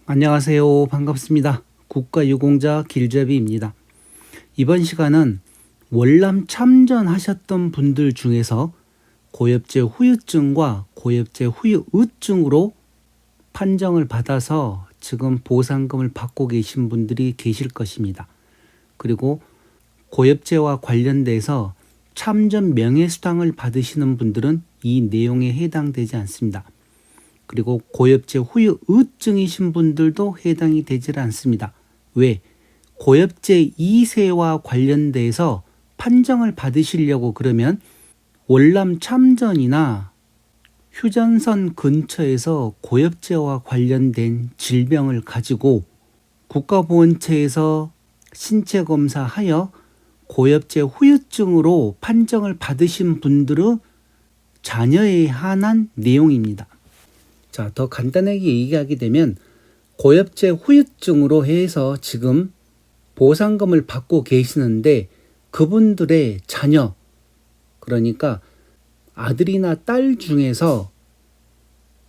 안녕하세요. 반갑습니다. 국가유공자 길잡이입니다. 이번 시간은 월남 참전하셨던 분들 중에서 고엽제 후유증과 고엽제 후유증으로 판정을 받아서 지금 보상금을 받고 계신 분들이 계실 것입니다. 그리고 고엽제와 관련돼서 참전 명예수당을 받으시는 분들은 이 내용에 해당되지 않습니다. 그리고 고엽제 후유증이신 분들도 해당이 되질 않습니다. 왜? 고엽제 2세와 관련돼서 판정을 받으시려고 그러면 월남 참전이나 휴전선 근처에서 고엽제와 관련된 질병을 가지고 국가보훈처에서 신체검사하여 고엽제 후유증으로 판정을 받으신 분들의 자녀에 한한 내용입니다. 자, 더 간단하게 얘기하게 되면 고엽제 후유증으로 해서 지금 보상금을 받고 계시는데 그분들의 자녀, 그러니까 아들이나 딸 중에서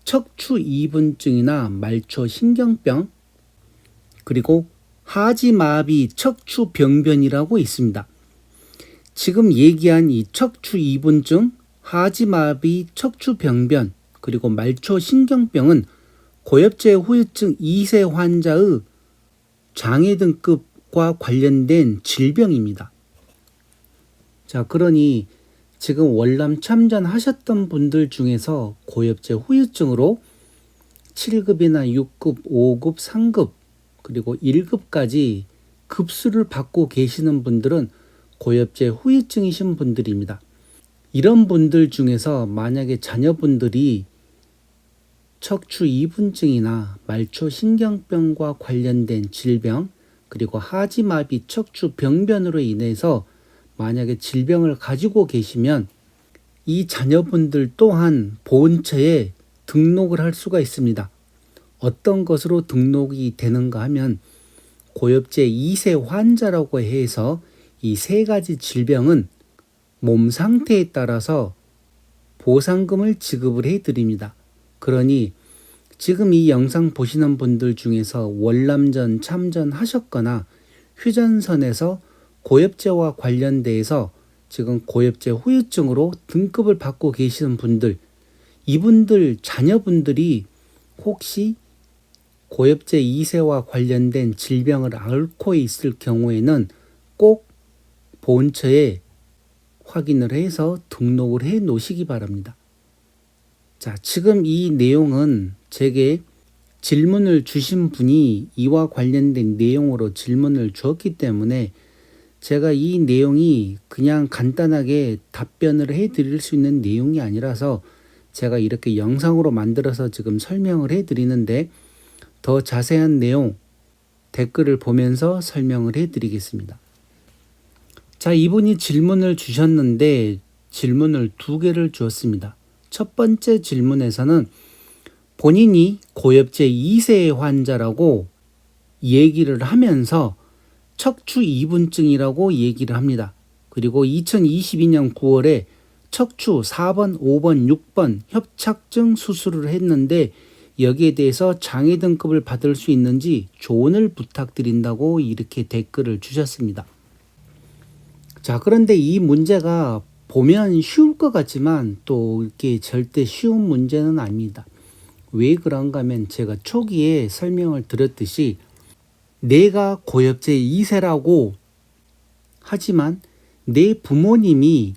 척추 이분증이나 말초 신경병, 그리고 하지마비 척추 병변이라고 있습니다. 지금 얘기한 이 척추 이분증, 하지마비 척추 병변, 그리고 말초 신경병은 고엽제 후유증 2세 환자의 장애 등급과 관련된 질병입니다. 자, 그러니 지금 월남 참전하셨던 분들 중에서 고엽제 후유증으로 7급이나 6급, 5급, 3급, 그리고 1급까지 급수를 받고 계시는 분들은 고엽제 후유증이신 분들입니다. 이런 분들 중에서 만약에 자녀분들이 척추 이분증이나 말초 신경병과 관련된 질병, 그리고 하지마비 척추 병변으로 인해서 만약에 질병을 가지고 계시면 이 자녀분들 또한 보훈처에 등록을 할 수가 있습니다. 어떤 것으로 등록이 되는가 하면 고엽제 2세 환자라고 해서 이 세 가지 질병은 몸 상태에 따라서 보상금을 지급을 해드립니다. 그러니 지금 이 영상 보시는 분들 중에서 월남전 참전하셨거나 휴전선에서 고엽제와 관련돼서 지금 고엽제 후유증으로 등급을 받고 계시는 분들, 이분들 자녀분들이 혹시 고엽제 2세와 관련된 질병을 앓고 있을 경우에는 꼭 보훈처에 확인을 해서 등록을 해 놓으시기 바랍니다. 자, 지금 이 내용은 제게 질문을 주신 분이 이와 관련된 내용으로 질문을 주었기 때문에 제가 이 내용이 그냥 간단하게 답변을 해 드릴 수 있는 내용이 아니라서 제가 이렇게 영상으로 만들어서 지금 설명을 해 드리는데 더 자세한 내용 댓글을 보면서 설명을 해 드리겠습니다. 자, 이분이 질문을 주셨는데 질문을 두 개를 주었습니다. 첫 번째 질문에서는 본인이 고엽제 2세 환자라고 얘기를 하면서 척추 이분증이라고 얘기를 합니다. 그리고 2022년 9월에 척추 4번, 5번, 6번 협착증 수술을 했는데 여기에 대해서 장애 등급을 받을 수 있는지 조언을 부탁드린다고 이렇게 댓글을 주셨습니다. 자, 그런데 이 문제가 보면 쉬울 것 같지만 또 이렇게 절대 쉬운 문제는 아닙니다. 왜 그런가 하면 제가 초기에 설명을 드렸듯이 내가 고엽제 2세라고 하지만 내 부모님이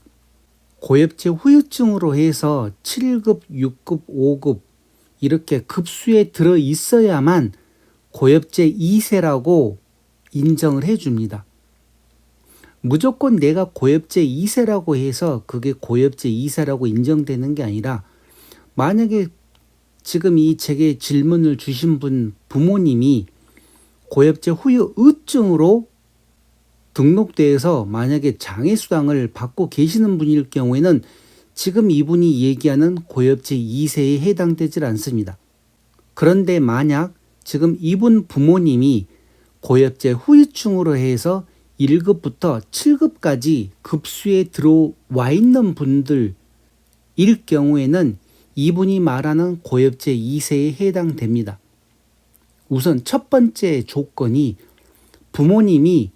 고엽제 후유증으로 해서 7급, 6급, 5급 이렇게 급수에 들어 있어야만 고엽제 2세라고 인정을 해줍니다. 무조건 내가 고엽제 2세라고 해서 그게 고엽제 2세라고 인정되는 게 아니라 만약에 지금 이 제게 질문을 주신 분 부모님이 고엽제 후유증으로 등록돼서 만약에 장애수당을 받고 계시는 분일 경우에는 지금 이분이 얘기하는 고엽제 2세에 해당되질 않습니다. 그런데 만약 지금 이분 부모님이 고엽제 후유증으로 해서 1급부터 7급까지 급수에 들어와 있는 분들일 경우에는 이분이 말하는 고엽제 2세에 해당됩니다. 우선 첫 번째 조건이 부모님이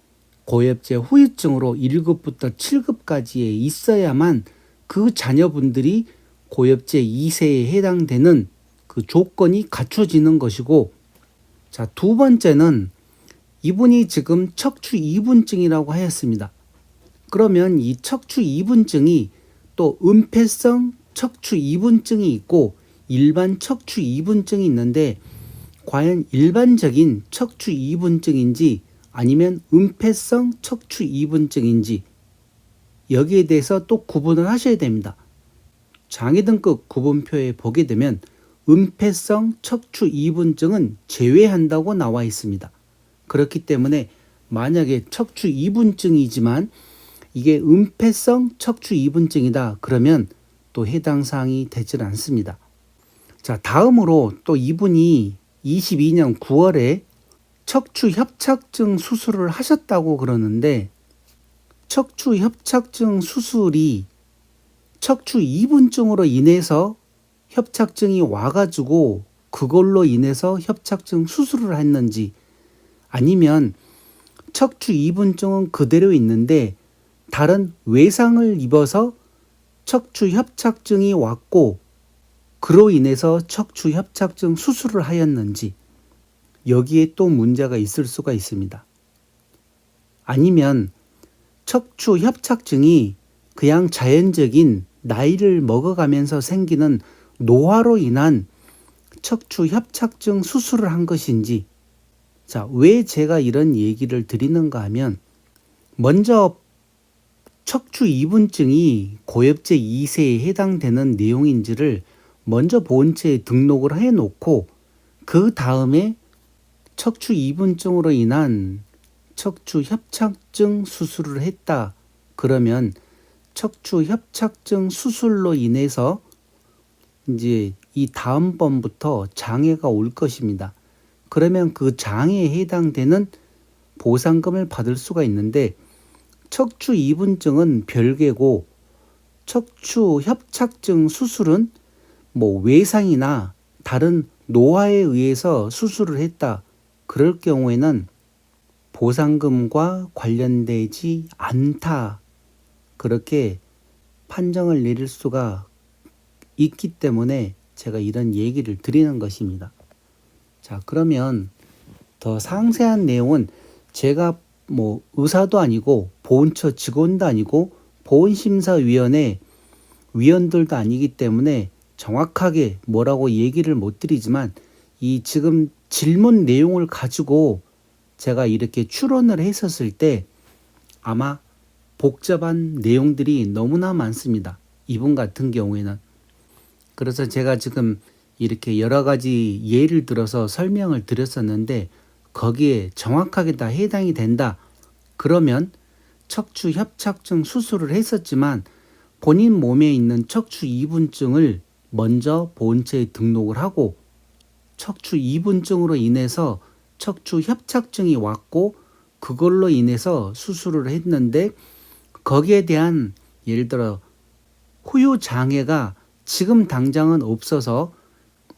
고엽제 후유증으로 1급부터 7급까지에 있어야만 그 자녀분들이 고엽제 2세에 해당되는 그 조건이 갖춰지는 것이고, 자, 두 번째는 이분이 지금 척추 이분증이라고 하였습니다. 그러면 이 척추 이분증이 또 은폐성 척추 이분증이 있고 일반 척추 이분증이 있는데, 과연 일반적인 척추 이분증인지 아니면 은폐성 척추 이분증인지 여기에 대해서 또 구분을 하셔야 됩니다. 장애 등급 구분표에 보게 되면 은폐성 척추 이분증은 제외한다고 나와 있습니다. 그렇기 때문에 만약에 척추 이분증이지만 이게 은폐성 척추 이분증이다 그러면 또 해당 사항이 되질 않습니다. 자, 다음으로 또 이분이 22년 9월에 척추 협착증 수술을 하셨다고 그러는데, 척추 협착증 수술이 척추 이분증으로 인해서 협착증이 와가지고 그걸로 인해서 협착증 수술을 했는지, 아니면 척추 이분증은 그대로 있는데 다른 외상을 입어서 척추 협착증이 왔고 그로 인해서 척추 협착증 수술을 하였는지, 여기에 또 문제가 있을 수가 있습니다. 아니면 척추 협착증이 그냥 자연적인 나이를 먹어가면서 생기는 노화로 인한 척추 협착증 수술을 한 것인지. 자, 왜 제가 이런 얘기를 드리는가 하면, 먼저 척추 이분증이 고엽제 2세에 해당되는 내용인지를 먼저 보험체에 등록을 해놓고 그 다음에 척추 이분증으로 인한 척추 협착증 수술을 했다 그러면 척추 협착증 수술로 인해서 이제 이 다음번부터 장애가 올 것입니다. 그러면 그 장애에 해당되는 보상금을 받을 수가 있는데, 척추 이분증은 별개고 척추 협착증 수술은 뭐 외상이나 다른 노화에 의해서 수술을 했다 그럴 경우에는 보상금과 관련되지 않다 그렇게 판정을 내릴 수가 있기 때문에 제가 이런 얘기를 드리는 것입니다. 자, 그러면 더 상세한 내용은 제가 뭐 의사도 아니고 보훈처 직원도 아니고 보훈심사위원회 위원들도 아니기 때문에 정확하게 뭐라고 얘기를 못 드리지만, 이 지금 질문 내용을 가지고 제가 이렇게 추론을 했었을 때 아마 복잡한 내용들이 너무나 많습니다. 이분 같은 경우에는. 그래서 제가 지금 이렇게 여러 가지 예를 들어서 설명을 드렸었는데 거기에 정확하게 다 해당이 된다 그러면 척추 협착증 수술을 했었지만 본인 몸에 있는 척추 이분증을 먼저 보험체에 등록을 하고 척추 이분증으로 인해서 척추 협착증이 왔고 그걸로 인해서 수술을 했는데, 거기에 대한 예를 들어 후유 장애가 지금 당장은 없어서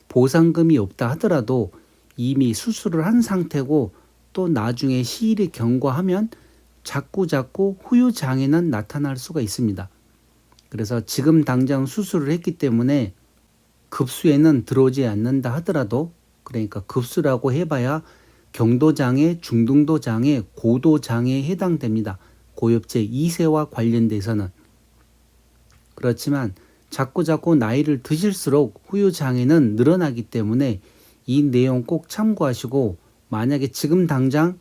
보상금이 없다 하더라도 이미 수술을 한 상태고 또 나중에 시일이 경과하면 자꾸 후유 장애는 나타날 수가 있습니다. 그래서 지금 당장 수술을 했기 때문에 급수에는 들어오지 않는다 하더라도, 그러니까 급수라고 해봐야 경도장애, 중등도장애, 고도장애에 해당됩니다. 고엽제 2세와 관련돼서는. 그렇지만 자꾸 나이를 드실수록 후유장애는 늘어나기 때문에 이 내용 꼭 참고하시고, 만약에 지금 당장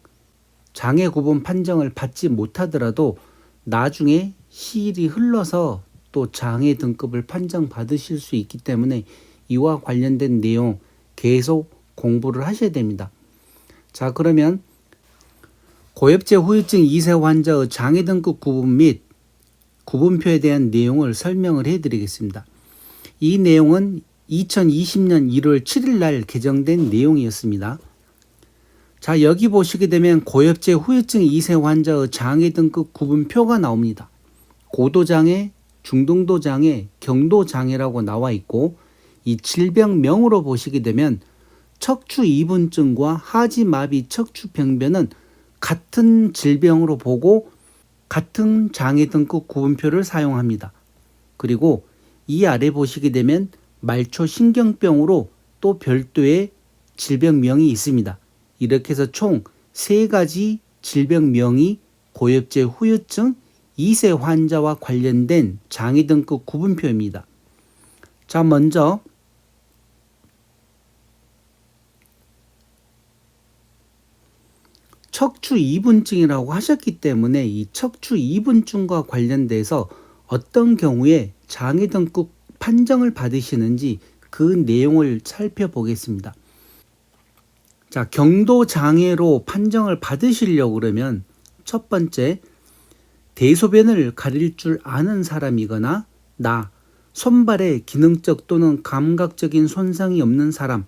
장애 구분 판정을 받지 못하더라도 나중에 시일이 흘러서 또 장애 등급을 판정받으실 수 있기 때문에 이와 관련된 내용 계속 공부를 하셔야 됩니다. 자, 그러면 고엽제 후유증 2세 환자의 장애 등급 구분 및 구분표에 대한 내용을 설명을 해드리겠습니다. 이 내용은 2020년 1월 7일 날 개정된 내용이었습니다. 자, 여기 보시게 되면 고엽제 후유증 2세 환자의 장애 등급 구분표가 나옵니다. 고도장애, 중등도장애, 경도장애라고 나와 있고, 이 질병명으로 보시게 되면 척추 이분증과 하지마비 척추병변은 같은 질병으로 보고 같은 장애 등급 구분표를 사용합니다. 그리고 이 아래 보시게 되면 말초신경병으로 또 별도의 질병명이 있습니다. 이렇게 해서 총 3가지 질병명이 고엽제 후유증 2세 환자와 관련된 장애 등급 구분표입니다. 자, 먼저 척추 이분증이라고 하셨기 때문에 이 척추 이분증과 관련돼서 어떤 경우에 장애 등급 판정을 받으시는지 그 내용을 살펴보겠습니다. 자, 경도 장애로 판정을 받으시려고 그러면 첫 번째, 대소변을 가릴 줄 아는 사람이거나 손발에 기능적 또는 감각적인 손상이 없는 사람,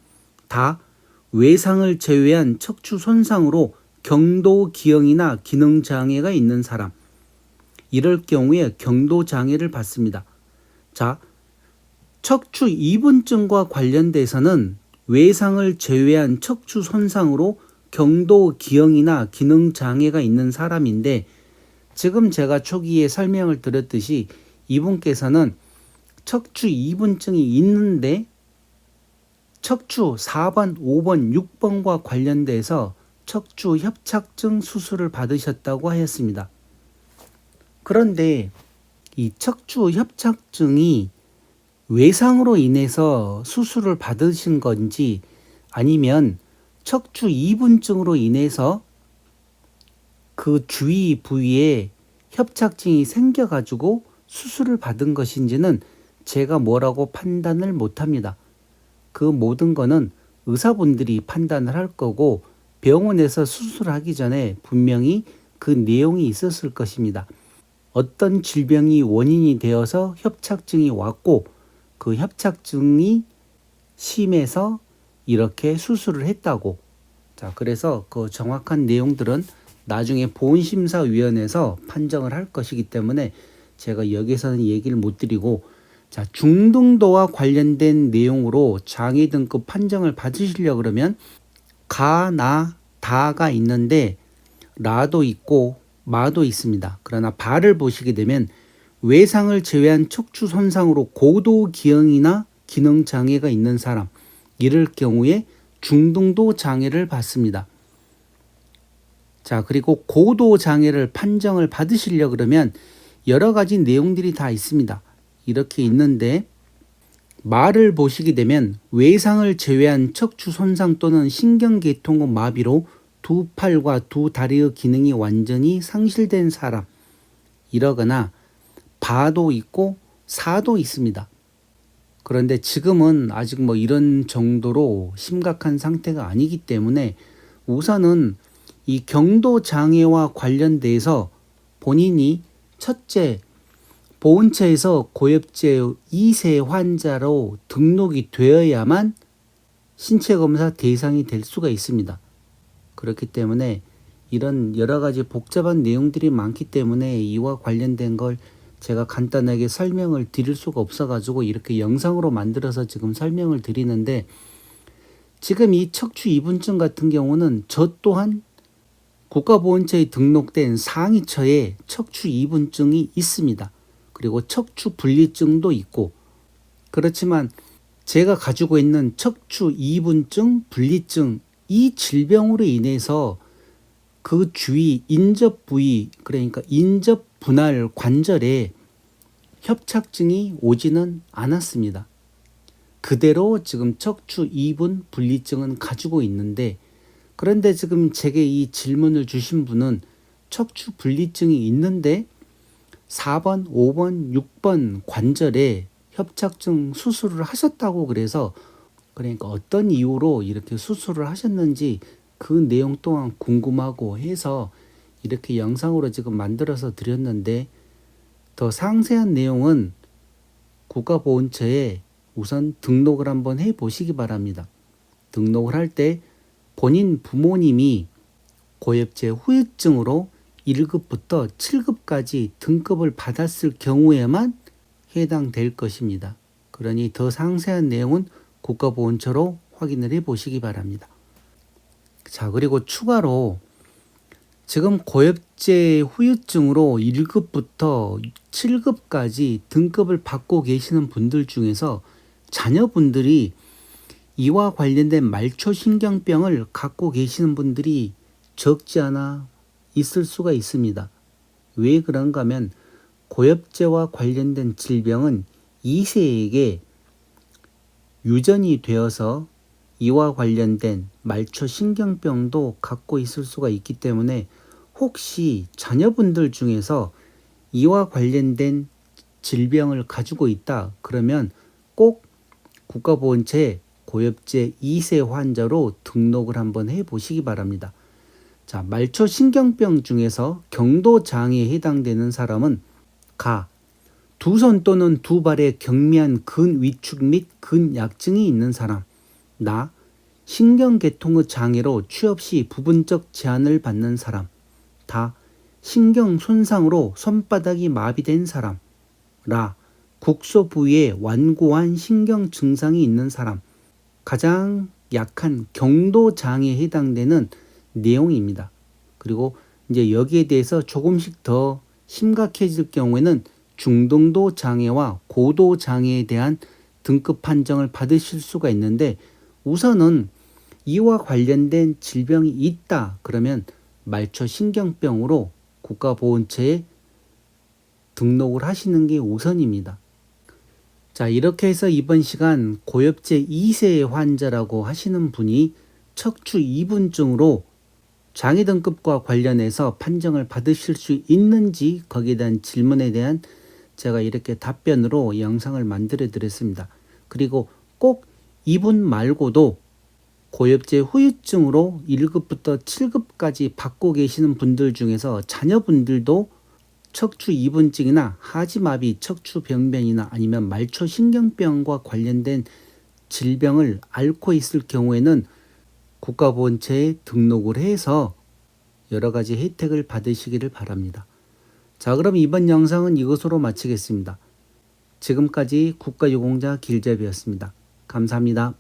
외상을 제외한 척추 손상으로 경도 기형이나 기능 장애가 있는 사람, 이럴 경우에 경도 장애를 받습니다. 자, 척추 이분증과 관련돼서는 외상을 제외한 척추 손상으로 경도 기형이나 기능 장애가 있는 사람인데, 지금 제가 초기에 설명을 드렸듯이 이분께서는 척추 이분증이 있는데 척추 4번, 5번, 6번과 관련돼서 척추 협착증 수술을 받으셨다고 하였습니다. 그런데 이 척추 협착증이 외상으로 인해서 수술을 받으신 건지 아니면 척추 이분증으로 인해서 그 주위 부위에 협착증이 생겨가지고 수술을 받은 것인지는 제가 뭐라고 판단을 못합니다. 그 모든 거는 의사분들이 판단을 할 거고 병원에서 수술하기 전에 분명히 그 내용이 있었을 것입니다. 어떤 질병이 원인이 되어서 협착증이 왔고 그 협착증이 심해서 이렇게 수술을 했다고. 자, 그래서 그 정확한 내용들은 나중에 보훈심사위원회에서 판정을 할 것이기 때문에 제가 여기서는 얘기를 못 드리고, 자, 중등도와 관련된 내용으로 장애 등급 판정을 받으시려고 그러면 다가 있는데 라도 있고 마도 있습니다. 그러나 바를 보시게 되면 외상을 제외한 척추 손상으로 고도 기형이나 기능 장애가 있는 사람, 이럴 경우에 중등도 장애를 받습니다. 자, 그리고 고도 장애를 판정을 받으시려고 그러면 여러 가지 내용들이 다 있습니다. 이렇게 있는데, 마를 보시게 되면 외상을 제외한 척추 손상 또는 신경계통의 마비로 두 팔과 두 다리의 기능이 완전히 상실된 사람, 이러거나 바도 있고 사도 있습니다. 그런데 지금은 아직 뭐 이런 정도로 심각한 상태가 아니기 때문에 우선은 이 경도 장애와 관련돼서 본인이 첫째, 보훈처에서 고엽제 2세 환자로 등록이 되어야만 신체검사 대상이 될 수가 있습니다. 그렇기 때문에 이런 여러 가지 복잡한 내용들이 많기 때문에 이와 관련된 걸 제가 간단하게 설명을 드릴 수가 없어가지고 이렇게 영상으로 만들어서 지금 설명을 드리는데, 지금 이 척추 이분증 같은 경우는 저 또한 국가보훈처에 등록된 상위처에 척추 이분증이 있습니다. 그리고 척추 분리증도 있고, 그렇지만 제가 가지고 있는 척추 이분증, 분리증, 이 질병으로 인해서 그 주위 인접 부위, 그러니까 인접 분할 관절에 협착증이 오지는 않았습니다. 그대로 지금 척추 이분 분리증은 가지고 있는데, 그런데 지금 제게 이 질문을 주신 분은 척추 분리증이 있는데 4번, 5번, 6번 관절에 협착증 수술을 하셨다고, 그래서 그러니까 어떤 이유로 이렇게 수술을 하셨는지 그 내용 또한 궁금하고 해서 이렇게 영상으로 지금 만들어서 드렸는데, 더 상세한 내용은 국가보훈처에 우선 등록을 한번 해 보시기 바랍니다. 등록을 할 때 본인 부모님이 고엽제 후유증으로 1급부터 7급까지 등급을 받았을 경우에만 해당될 것입니다. 그러니 더 상세한 내용은 국가보훈처로 확인을 해 보시기 바랍니다. 자, 그리고 추가로 지금 고엽제 후유증으로 1급부터 7급까지 등급을 받고 계시는 분들 중에서 자녀분들이 이와 관련된 말초신경병을 갖고 계시는 분들이 적지 않아 있을 수가 있습니다. 왜 그런가 하면 고엽제와 관련된 질병은 2세에게 유전이 되어서 이와 관련된 말초신경병도 갖고 있을 수가 있기 때문에 혹시 자녀분들 중에서 이와 관련된 질병을 가지고 있다 그러면 꼭 국가보건처에 고엽제 2세 환자로 등록을 한번 해 보시기 바랍니다. 자, 말초신경병 중에서 경도장애에 해당되는 사람은 가, 두 손 또는 두 발에 경미한 근 위축 및 근약증이 있는 사람, 나, 신경계통의 장애로 취업 시 부분적 제한을 받는 사람, 다, 신경 손상으로 손바닥이 마비된 사람, 라, 국소 부위에 완고한 신경 증상이 있는 사람, 가장 약한 경도 장애에 해당되는 내용입니다. 그리고 이제 여기에 대해서 조금씩 더 심각해질 경우에는 중등도 장애와 고도 장애에 대한 등급 판정을 받으실 수가 있는데 우선은 이와 관련된 질병이 있다 그러면 말초신경병으로 국가보건처에 등록을 하시는 게 우선입니다. 자, 이렇게 해서 이번 시간 고엽제 2세 환자라고 하시는 분이 척추 이분증으로 장애 등급과 관련해서 판정을 받으실 수 있는지 거기에 대한 질문에 대한 제가 이렇게 답변으로 영상을 만들어 드렸습니다. 그리고 꼭 이분 말고도 고엽제 후유증으로 1급부터 7급까지 받고 계시는 분들 중에서 자녀분들도 척추 이분증이나 하지마비 척추병변이나 아니면 말초신경병과 관련된 질병을 앓고 있을 경우에는 국가보건처에 등록을 해서 여러 가지 혜택을 받으시기를 바랍니다. 자, 그럼 이번 영상은 이것으로 마치겠습니다. 지금까지 국가유공자 길잡이였습니다. 감사합니다.